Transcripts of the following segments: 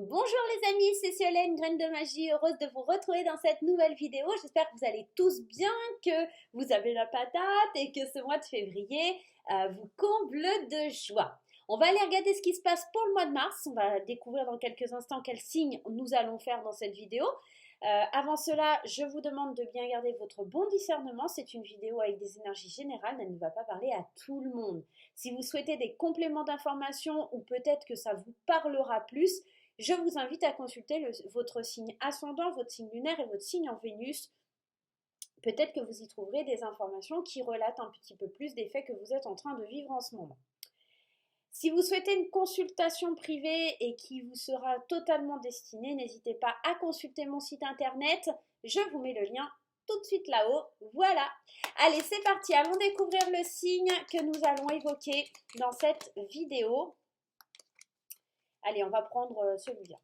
Bonjour les amis, c'est Solène, Graine de Magie, heureuse de vous retrouver dans cette nouvelle vidéo. J'espère que vous allez tous bien, que vous avez la patate et que ce mois de février vous comble de joie. On va aller regarder ce qui se passe pour le mois de mars. On va découvrir dans quelques instants quels signes nous allons faire dans cette vidéo. Avant cela, je vous demande de bien garder votre bon discernement. C'est une vidéo avec des énergies générales, elle ne va pas parler à tout le monde. Si vous souhaitez des compléments d'information ou peut-être que ça vous parlera plus, je vous invite à consulter votre signe ascendant, votre signe lunaire et votre signe en Vénus. Peut-être que vous y trouverez des informations qui relatent un petit peu plus des faits que vous êtes en train de vivre en ce moment. Si vous souhaitez une consultation privée et qui vous sera totalement destinée, n'hésitez pas à consulter mon site internet. Je vous mets le lien tout de suite là-haut. Voilà. Allez, c'est parti. Allons découvrir le signe que nous allons évoquer dans cette vidéo. Allez, on va prendre celui-là.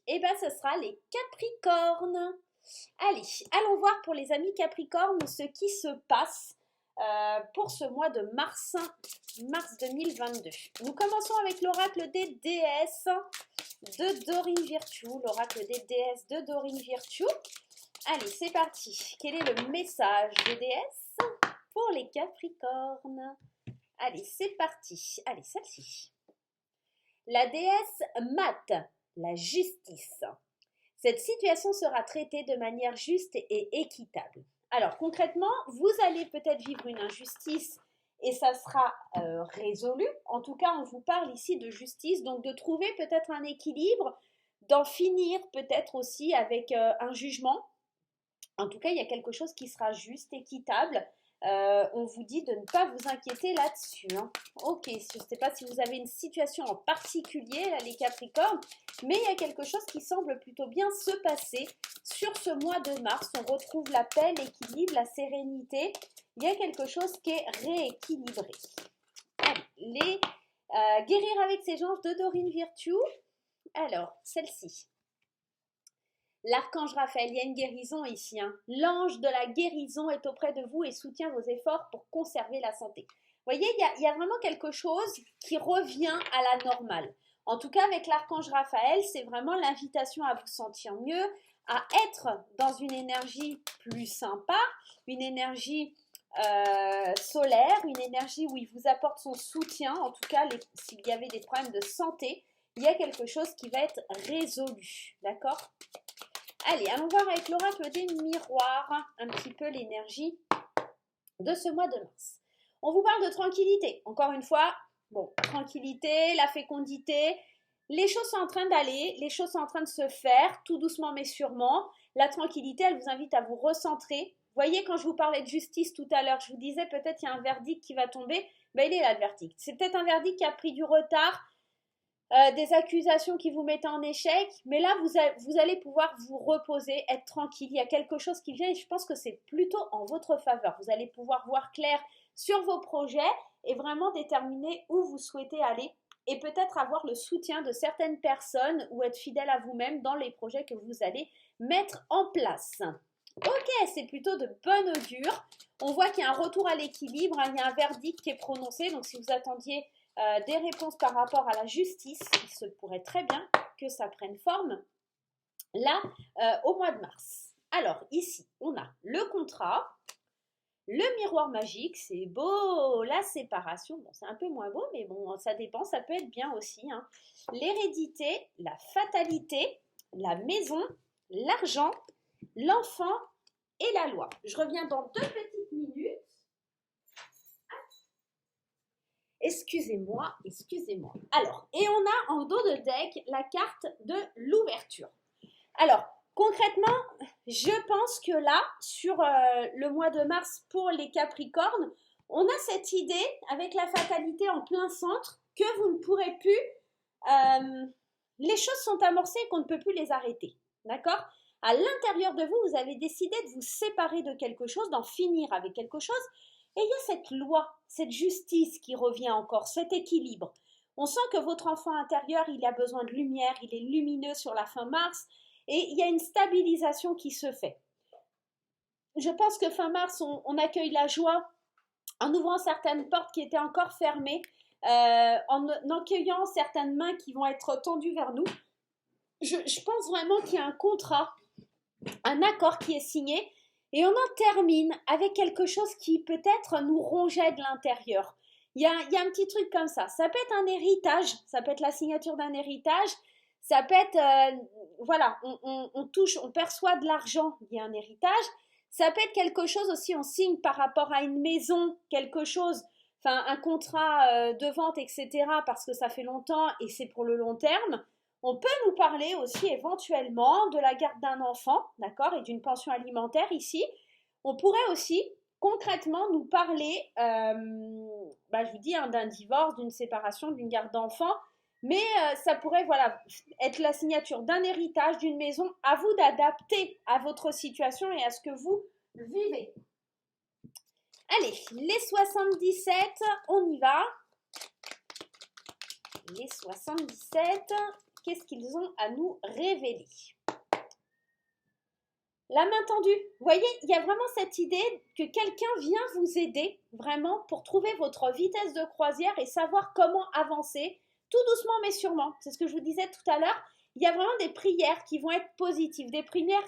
Et bien, ce sera les Capricornes. Allez, allons voir pour les amis Capricornes ce qui se passe pour ce mois de mars 2022. Nous commençons avec l'oracle des déesses de Dorine Virtue. L'oracle des déesses de Dorine Virtue. Allez, c'est parti. Quel est le message des déesses pour les Capricornes? Allez, c'est parti. Allez, celle-ci. La déesse Mat, la justice. Cette situation sera traitée de manière juste et équitable. Alors concrètement, vous allez peut-être vivre une injustice et ça sera résolu. En tout cas, on vous parle ici de justice, donc de trouver peut-être un équilibre, d'en finir peut-être aussi avec un jugement. En tout cas, il y a quelque chose qui sera juste, équitable. On vous dit de ne pas vous inquiéter là-dessus. Hein. Ok, je ne sais pas si vous avez une situation en particulier, là, les Capricornes, mais il y a quelque chose qui semble plutôt bien se passer. Sur ce mois de mars, on retrouve la paix, l'équilibre, la sérénité. Il y a quelque chose qui est rééquilibré. Allez, les guérir avec ses anges de Dorine Virtue. Alors, celle-ci. L'archange Raphaël, il y a une guérison ici. Hein. L'ange de la guérison est auprès de vous et soutient vos efforts pour conserver la santé. Vous voyez, il y a vraiment quelque chose qui revient à la normale. En tout cas, avec l'archange Raphaël, c'est vraiment l'invitation à vous sentir mieux, à être dans une énergie plus sympa, une énergie solaire, une énergie où il vous apporte son soutien. En tout cas, s'il y avait des problèmes de santé, il y a quelque chose qui va être résolu. D'accord ? Allez, allons voir avec l'oracle des miroirs un petit peu l'énergie de ce mois de mars. On vous parle de tranquillité. Encore une fois, bon, tranquillité, la fécondité. Les choses sont en train d'aller, les choses sont en train de se faire, tout doucement mais sûrement. La tranquillité, elle vous invite à vous recentrer. Vous voyez, quand je vous parlais de justice tout à l'heure, je vous disais peut-être il y a un verdict qui va tomber. Ben, il est là le verdict. C'est peut-être un verdict qui a pris du retard. Des accusations qui vous mettent en échec, mais là vous allez pouvoir vous reposer, être tranquille, il y a quelque chose qui vient et je pense que c'est plutôt en votre faveur. Vous allez pouvoir voir clair sur vos projets et vraiment déterminer où vous souhaitez aller et peut-être avoir le soutien de certaines personnes ou être fidèle à vous-même dans les projets que vous allez mettre en place. Ok, c'est plutôt de bon augure. On voit qu'il y a un retour à l'équilibre, hein, il y a un verdict qui est prononcé, donc si vous attendiez des réponses par rapport à la justice, il se pourrait très bien que ça prenne forme là au mois de mars. Alors ici, on a le contrat, le miroir magique, c'est beau, la séparation, bon c'est un peu moins beau, mais bon ça dépend, ça peut être bien aussi. Hein. L'hérédité, la fatalité, la maison, l'argent, l'enfant et la loi. Je reviens dans 2 petites minutes. Excusez-moi. Alors, et on a en dos de deck la carte de l'ouverture. Alors, concrètement, je pense que là, sur le mois de mars pour les Capricornes, on a cette idée, avec la fatalité en plein centre, que vous ne pourrez plus... les choses sont amorcées et qu'on ne peut plus les arrêter. D'accord ? À l'intérieur de vous, vous avez décidé de vous séparer de quelque chose, d'en finir avec quelque chose. Et il y a cette loi, cette justice qui revient encore, cet équilibre. On sent que votre enfant intérieur, il a besoin de lumière, il est lumineux sur la fin mars, et il y a une stabilisation qui se fait. Je pense que fin mars, on accueille la joie en ouvrant certaines portes qui étaient encore fermées, en accueillant certaines mains qui vont être tendues vers nous. je pense vraiment qu'il y a un contrat, un accord qui est signé et on en termine avec quelque chose qui peut-être nous rongeait de l'intérieur. Il y a un petit truc comme ça. Ça peut être un héritage, ça peut être la signature d'un héritage, ça peut être, voilà, on touche, on perçoit de l'argent, il y a un héritage. Ça peut être quelque chose aussi, on signe par rapport à une maison, quelque chose, enfin un contrat de vente, etc. parce que ça fait longtemps et c'est pour le long terme. On peut nous parler aussi éventuellement de la garde d'un enfant, d'accord, et d'une pension alimentaire ici. On pourrait aussi concrètement nous parler, je vous dis, hein, d'un divorce, d'une séparation, d'une garde d'enfant, mais ça pourrait voilà, être la signature d'un héritage, d'une maison. À vous d'adapter à votre situation et à ce que vous vivez. Allez, les 77, on y va. Les 77, qu'est-ce qu'ils ont à nous révéler? La main tendue. Vous voyez, il y a vraiment cette idée que quelqu'un vient vous aider vraiment pour trouver votre vitesse de croisière et savoir comment avancer, tout doucement mais sûrement. C'est ce que je vous disais tout à l'heure. Il y a vraiment des prières qui vont être positives, des prières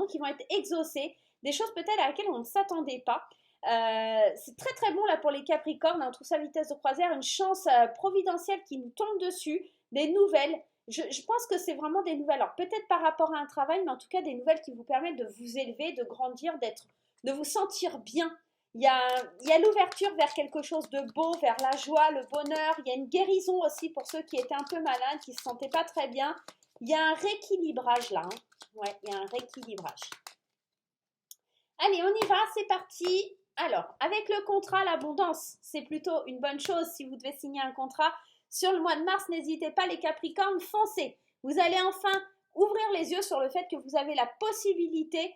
qui vont être exaucées, des choses peut-être à laquelle on ne s'attendait pas. C'est très très bon là pour les Capricornes, on trouve sa vitesse de croisière, une chance providentielle qui nous tombe dessus, des nouvelles. Je pense que c'est vraiment des nouvelles, alors peut-être par rapport à un travail, mais en tout cas des nouvelles qui vous permettent de vous élever, de grandir, de vous sentir bien. Il y a l'ouverture vers quelque chose de beau, vers la joie, le bonheur. Il y a une guérison aussi pour ceux qui étaient un peu malades, qui ne se sentaient pas très bien. Il y a un rééquilibrage là. Hein. Ouais, il y a un rééquilibrage. Allez, on y va, c'est parti. Alors, avec le contrat, l'abondance, c'est plutôt une bonne chose si vous devez signer un contrat. Sur le mois de mars, n'hésitez pas les Capricornes, foncez. Vous allez enfin ouvrir les yeux sur le fait que vous avez la possibilité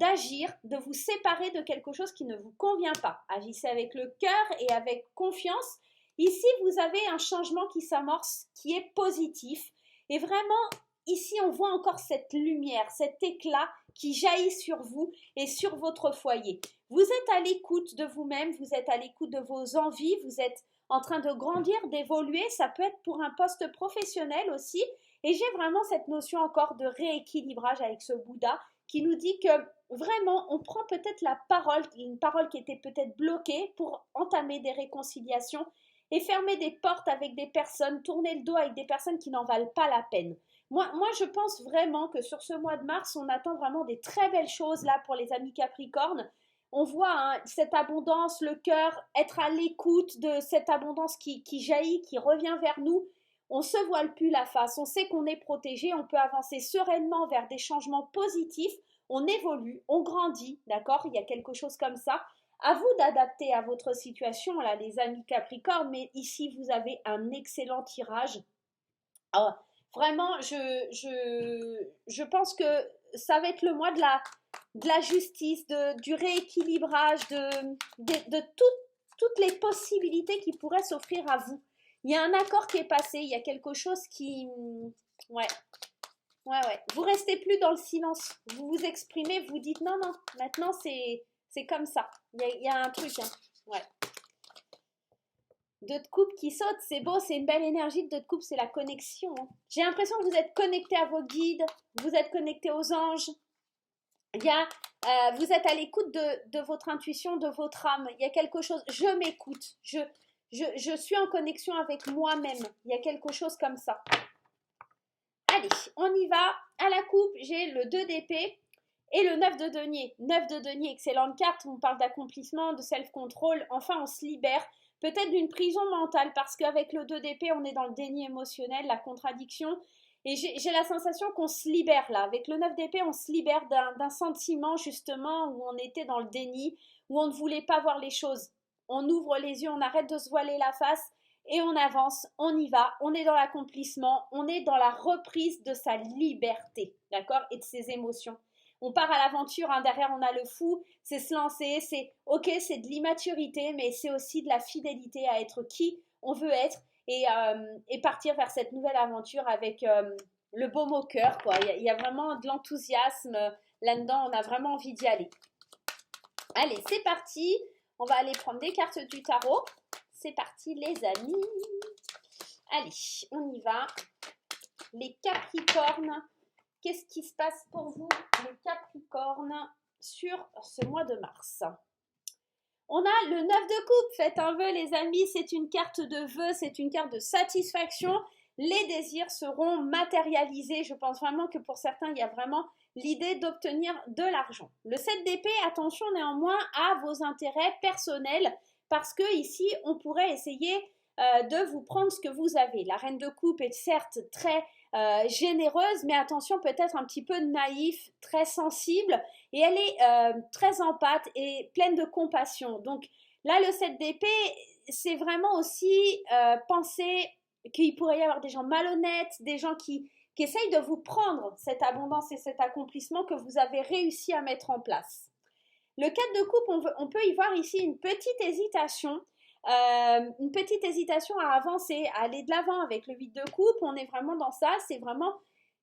d'agir, de vous séparer de quelque chose qui ne vous convient pas. Agissez avec le cœur et avec confiance. Ici, vous avez un changement qui s'amorce, qui est positif. Et vraiment, ici, on voit encore cette lumière, cet éclat qui jaillit sur vous et sur votre foyer. Vous êtes à l'écoute de vous-même, vous êtes à l'écoute de vos envies, vous êtes en train de grandir, d'évoluer. Ça peut être pour un poste professionnel aussi. Et j'ai vraiment cette notion encore de rééquilibrage avec ce Bouddha qui nous dit que vraiment, on prend peut-être la parole, une parole qui était peut-être bloquée pour entamer des réconciliations et fermer des portes avec des personnes, tourner le dos avec des personnes qui n'en valent pas la peine. Moi, je pense vraiment que sur ce mois de mars, on attend vraiment des très belles choses là pour les amis Capricornes. On voit hein, cette abondance, le cœur, être à l'écoute de cette abondance qui jaillit, qui revient vers nous. On ne se voile plus la face, on sait qu'on est protégé, on peut avancer sereinement vers des changements positifs, on évolue, on grandit, d'accord? Il y a quelque chose comme ça. À vous d'adapter à votre situation, là, les amis Capricornes, mais ici, vous avez un excellent tirage. Alors, vraiment, je pense que ça va être le mois de la justice, du rééquilibrage, de toutes les possibilités qui pourraient s'offrir à vous. Il y a un accord qui est passé, il y a quelque chose qui... Ouais, ouais. Vous restez plus dans le silence, vous vous exprimez, vous dites non, maintenant c'est comme ça. Il y a un truc, hein. Ouais. Deux de coupe qui saute, c'est beau, c'est une belle énergie. Deux de coupe, c'est la connexion. Hein. J'ai l'impression que vous êtes connecté à vos guides, vous êtes connecté aux anges. Vous êtes à l'écoute de votre intuition, de votre âme. Il y a quelque chose, je m'écoute, je suis en connexion avec moi-même. Il y a quelque chose comme ça. Allez, on y va. À la coupe, j'ai le 2 d'épée et le 9 de denier. 9 de denier, excellente carte. On parle d'accomplissement, de self-control. Enfin, on se libère. Peut-être d'une prison mentale parce qu'avec le 2 d'épée, on est dans le déni émotionnel, la contradiction. Et j'ai la sensation qu'on se libère là. Avec le 9 d'épée, on se libère d'un sentiment justement où on était dans le déni, où on ne voulait pas voir les choses. On ouvre les yeux, on arrête de se voiler la face et on avance, on y va, on est dans l'accomplissement, on est dans la reprise de sa liberté, d'accord, et de ses émotions. On part à l'aventure, hein, derrière on a le fou, c'est se lancer, c'est ok, c'est de l'immaturité, mais c'est aussi de la fidélité à être qui on veut être et partir vers cette nouvelle aventure avec le baume au cœur, quoi. Il y a vraiment de l'enthousiasme là-dedans, on a vraiment envie d'y aller. Allez, c'est parti, on va aller prendre des cartes du tarot. C'est parti les amis. Allez, on y va. les Capricornes. Qu'est-ce qui se passe pour vous, les Capricornes, sur ce mois de mars? On a le 9 de coupe. Faites un vœu, les amis. C'est une carte de vœu, c'est une carte de satisfaction. Les désirs seront matérialisés. Je pense vraiment que pour certains, il y a vraiment l'idée d'obtenir de l'argent. Le 7 d'épée, attention néanmoins à vos intérêts personnels, parce que ici, on pourrait essayer de vous prendre ce que vous avez. La reine de coupe est certes très généreuse, mais attention, peut-être un petit peu naïf, très sensible, et elle est très empathe et pleine de compassion. Donc là, le 7 d'épée, c'est vraiment aussi penser qu'il pourrait y avoir des gens malhonnêtes, des gens qui essayent de vous prendre cette abondance et cet accomplissement que vous avez réussi à mettre en place. Le 4 de coupe, on peut y voir ici une petite hésitation à avancer, à aller de l'avant. Avec le 8 de coupe, on est vraiment dans ça, c'est vraiment,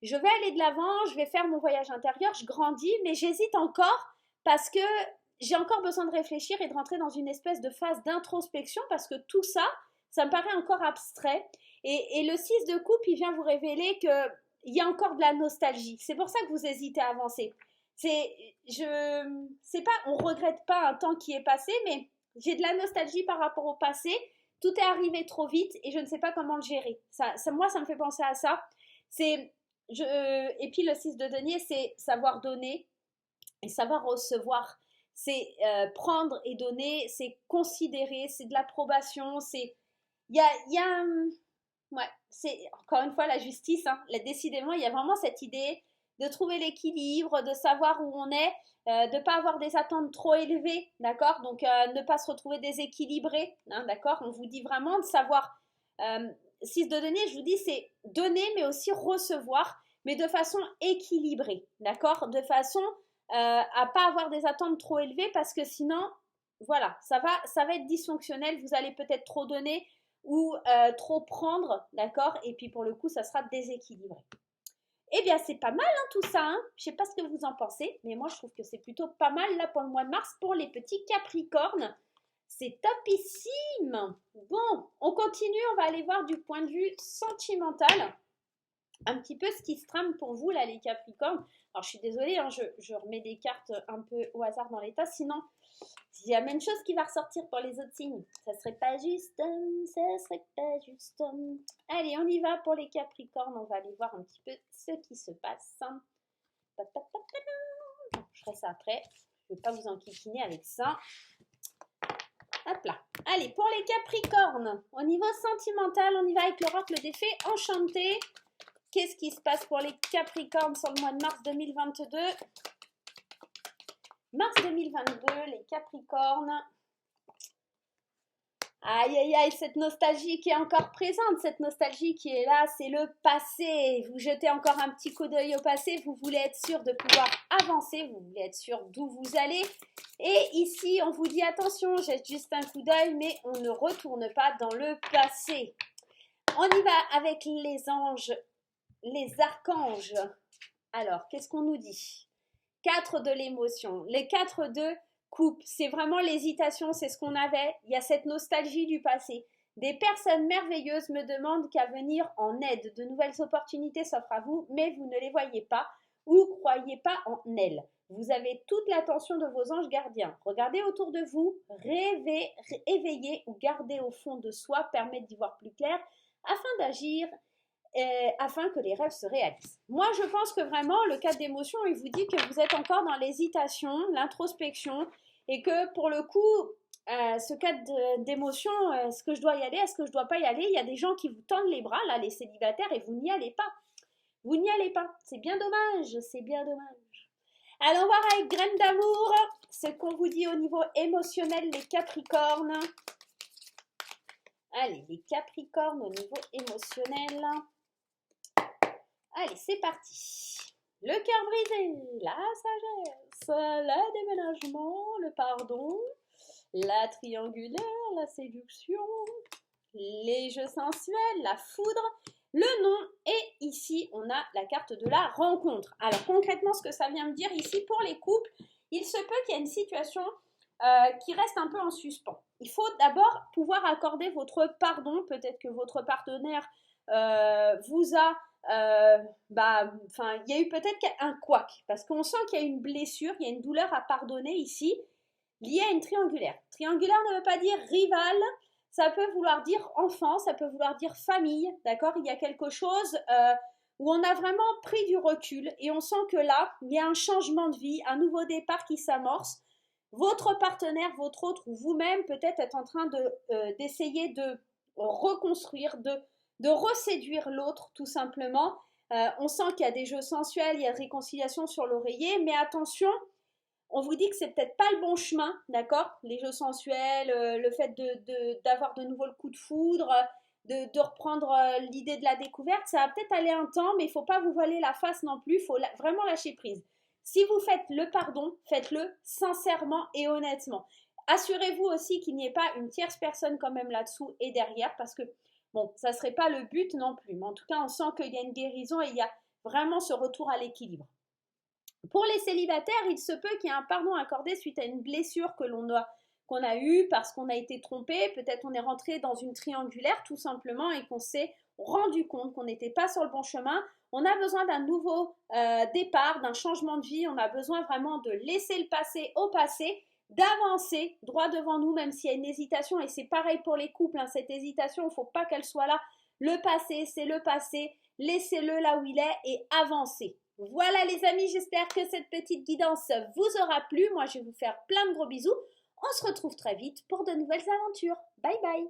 je vais aller de l'avant, je vais faire mon voyage intérieur, je grandis, mais j'hésite encore parce que j'ai encore besoin de réfléchir et de rentrer dans une espèce de phase d'introspection parce que tout ça, ça me paraît encore abstrait. Et le 6 de coupe, il vient vous révéler qu'il y a encore de la nostalgie. C'est pour ça que vous hésitez à avancer. On regrette pas un temps qui est passé, mais j'ai de la nostalgie par rapport au passé. Tout est arrivé trop vite et je ne sais pas comment le gérer. Moi, ça me fait penser à ça. Et puis le 6 de denier, c'est savoir donner et savoir recevoir. C'est prendre et donner, c'est considérer, c'est de l'approbation, ouais, c'est encore une fois la justice, hein. Décidément, il y a vraiment cette idée de trouver l'équilibre, de savoir où on est, de ne pas avoir des attentes trop élevées, d'accord? Donc, ne pas se retrouver déséquilibré, hein, d'accord? On vous dit vraiment de savoir, 6 de denier, je vous dis, c'est donner, mais aussi recevoir, mais de façon équilibrée, d'accord? De façon à pas avoir des attentes trop élevées, parce que sinon, voilà, ça va être dysfonctionnel, vous allez peut-être trop donner, ou trop prendre, d'accord? Et puis pour le coup, ça sera déséquilibré. Eh bien, c'est pas mal hein, tout ça. Hein, je sais pas ce que vous en pensez, mais moi je trouve que c'est plutôt pas mal là pour le mois de mars pour les petits Capricornes. C'est topissime. Bon, on continue, on va aller voir du point de vue sentimental un petit peu ce qui se trame pour vous là les Capricornes. Alors je suis désolée, hein, je remets des cartes un peu au hasard dans les tas, sinon il y a la même chose qui va ressortir pour les autres signes. Ça serait pas juste, ça serait pas juste. Allez, on y va pour les Capricornes. On va aller voir un petit peu ce qui se passe. Je ferai ça après. Je ne vais pas vous enquiquiner avec ça. Hop là. Allez, pour les Capricornes, au niveau sentimental, on y va avec l'oracle des fées enchanté. Qu'est-ce qui se passe pour les Capricornes sur le mois de mars 2022? Mars 2022, les Capricornes. Aïe, aïe, aïe, cette nostalgie qui est encore présente, cette nostalgie qui est là, c'est le passé. Vous jetez encore un petit coup d'œil au passé, vous voulez être sûr de pouvoir avancer, vous voulez être sûr d'où vous allez. Et ici, on vous dit attention, jette juste un coup d'œil, mais on ne retourne pas dans le passé. On y va avec les anges, les archanges. Alors, qu'est-ce qu'on nous dit? 4 de l'émotion. Les 4 de coupe, c'est vraiment l'hésitation, c'est ce qu'on avait. Il y a cette nostalgie du passé. Des personnes merveilleuses me demandent qu'à venir en aide. De nouvelles opportunités s'offrent à vous, mais vous ne les voyez pas ou croyez pas en elles. Vous avez toute l'attention de vos anges gardiens. Regardez autour de vous, rêvez, éveillez ou gardez au fond de soi permet d'y voir plus clair afin d'agir afin que les rêves se réalisent. Moi, je pense que vraiment, le cadre d'émotion, il vous dit que vous êtes encore dans l'hésitation, l'introspection, et que pour le coup, ce cadre d'émotion, est-ce que je dois y aller, est-ce que je ne dois pas y aller? Il y a des gens qui vous tendent les bras, là, les célibataires, et vous n'y allez pas. Vous n'y allez pas. C'est bien dommage, c'est bien dommage. Allons voir avec Graines d'amour, ce qu'on vous dit au niveau émotionnel, les Capricornes. Allez, les Capricornes au niveau émotionnel. Allez, c'est parti. Le cœur brisé, la sagesse, le déménagement, le pardon, la triangulaire, la séduction, les jeux sensuels, la foudre, le nom. Et ici, on a la carte de la rencontre. Alors, concrètement, ce que ça vient me dire ici pour les couples, il se peut qu'il y ait une situation qui reste un peu en suspens. Il faut d'abord pouvoir accorder votre pardon. Peut-être que votre partenaire vous a il y a eu peut-être un couac, parce qu'on sent qu'il y a une blessure, il y a une douleur à pardonner ici, liée à une triangulaire. Triangulaire ne veut pas dire rival, ça peut vouloir dire enfant, ça peut vouloir dire famille, d'accord? Il y a quelque chose où on a vraiment pris du recul et on sent que là, il y a un changement de vie, un nouveau départ qui s'amorce. Votre partenaire, votre autre ou vous-même peut-être est en train d'essayer de reconstruire, de reséduire l'autre tout simplement. On sent qu'il y a des jeux sensuels, il y a réconciliation sur l'oreiller, mais attention, on vous dit que c'est peut-être pas le bon chemin, d'accord? Les jeux sensuels, le fait d'avoir de nouveau le coup de foudre, de reprendre l'idée de la découverte, ça va peut-être aller un temps, mais il ne faut pas vous voiler la face non plus, il faut vraiment lâcher prise. Si vous faites le pardon, faites-le sincèrement et honnêtement. Assurez-vous aussi qu'il n'y ait pas une tierce personne quand même là-dessous et derrière, parce que bon, ça ne serait pas le but non plus, mais en tout cas, on sent qu'il y a une guérison et il y a vraiment ce retour à l'équilibre. Pour les célibataires, il se peut qu'il y ait un pardon accordé suite à une blessure qu'on a eue parce qu'on a été trompé. Peut-être on est rentré dans une triangulaire tout simplement et qu'on s'est rendu compte qu'on n'était pas sur le bon chemin. On a besoin d'un nouveau départ, d'un changement de vie. On a besoin vraiment de laisser le passé au passé, d'avancer droit devant nous, même s'il y a une hésitation. Et c'est pareil pour les couples, hein, cette hésitation, il ne faut pas qu'elle soit là. Le passé, c'est le passé. Laissez-le là où il est et avancez. Voilà les amis, j'espère que cette petite guidance vous aura plu. Moi, je vais vous faire plein de gros bisous. On se retrouve très vite pour de nouvelles aventures. Bye bye!